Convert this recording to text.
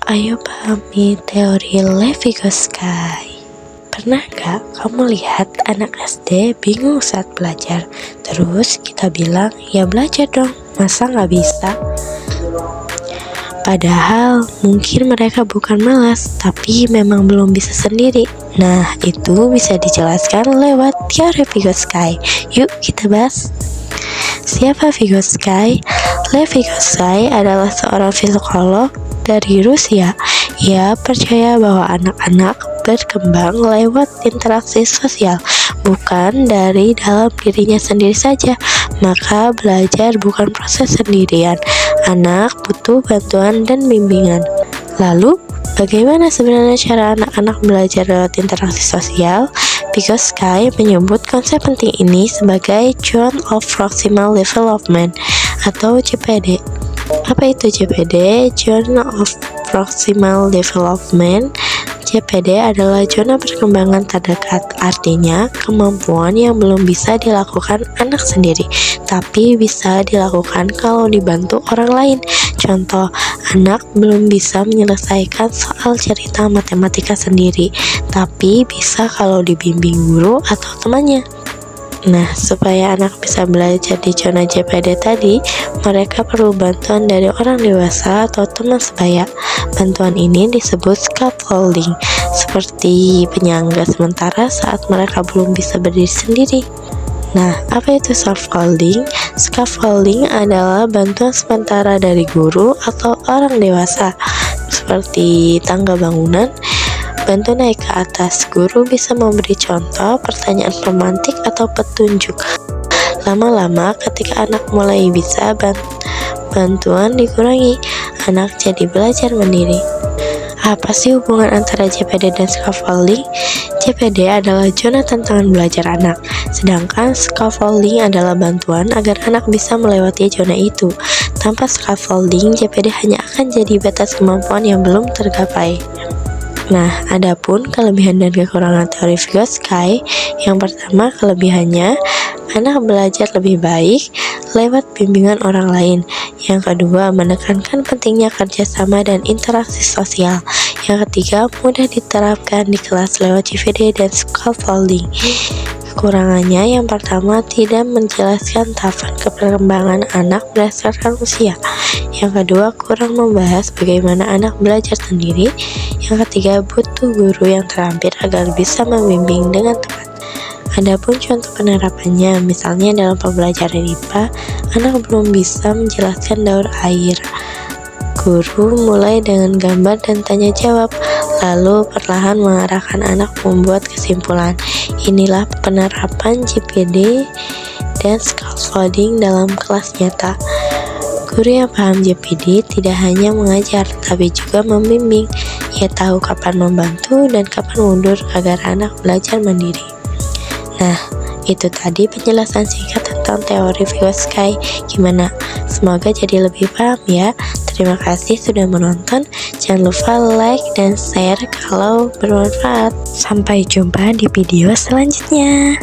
Ayo pahami teori Levi-Gotsky. Pernah gak kamu lihat anak SD bingung saat belajar? Terus kita bilang, ya belajar dong, masa gak bisa? Padahal mungkin mereka bukan malas, tapi memang belum bisa sendiri. Nah, itu bisa dijelaskan lewat teori Vygotsky. Yuk kita bahas. Siapa Vygotsky? Levi-Gotsky adalah seorang psikolog dari Rusia. Ia percaya bahwa anak-anak berkembang lewat interaksi sosial, bukan dari dalam dirinya sendiri saja. Maka belajar bukan proses sendirian. Anak butuh bantuan dan bimbingan. Lalu, bagaimana sebenarnya cara anak-anak belajar lewat interaksi sosial? Vygotsky menyebut konsep penting ini sebagai Zone of Proximal Development atau ZPD. Apa itu ZPD? Zone of Proximal Development. ZPD adalah zona perkembangan terdekat, artinya kemampuan yang belum bisa dilakukan anak sendiri, tapi bisa dilakukan kalau dibantu orang lain. Contoh, anak belum bisa menyelesaikan soal cerita matematika sendiri, tapi bisa kalau dibimbing guru atau temannya. Nah, supaya anak bisa belajar di zona ZPD tadi, mereka perlu bantuan dari orang dewasa atau teman sebaya. Bantuan ini disebut scaffolding, seperti penyangga sementara saat mereka belum bisa berdiri sendiri. Nah, apa itu scaffolding? Scaffolding adalah bantuan sementara dari guru atau orang dewasa, seperti tangga bangunan. Bantu naik ke atas, guru bisa memberi contoh, pertanyaan pemantik, atau petunjuk. Lama-lama ketika anak mulai bisa, bantuan dikurangi, anak jadi belajar mandiri. Apa sih hubungan antara ZPD dan scaffolding? ZPD adalah zona tantangan belajar anak, sedangkan scaffolding adalah bantuan agar anak bisa melewati zona itu. Tanpa scaffolding, ZPD hanya akan jadi batas kemampuan yang belum tergapai. Nah, adapun kelebihan dan kekurangan teori Vygotsky, yang pertama kelebihannya, anak belajar lebih baik lewat bimbingan orang lain. Yang kedua, menekankan pentingnya kerjasama dan interaksi sosial. Yang ketiga, mudah diterapkan di kelas lewat ZPD dan scaffolding. Kekurangannya, yang pertama, tidak menjelaskan tahapan perkembangan anak berdasarkan usia. Yang kedua, kurang membahas bagaimana anak belajar sendiri. Yang ketiga, butuh guru yang terampil agar bisa membimbing dengan tepat. Adapun contoh penerapannya, misalnya dalam pembelajaran IPA, anak belum bisa menjelaskan daur air. Guru mulai dengan gambar dan tanya jawab, lalu perlahan mengarahkan anak membuat kesimpulan. Inilah penerapan ZPD dan scaffolding dalam kelas nyata. Guru yang paham ZPD tidak hanya mengajar, tapi juga membimbing. Ia tahu kapan membantu dan kapan mundur agar anak belajar mandiri. Nah, itu tadi penjelasan singkat tentang teori Vygotsky. Gimana? Semoga jadi lebih paham ya. Terima kasih sudah menonton. Jangan lupa like dan share kalau bermanfaat. Sampai jumpa di video selanjutnya.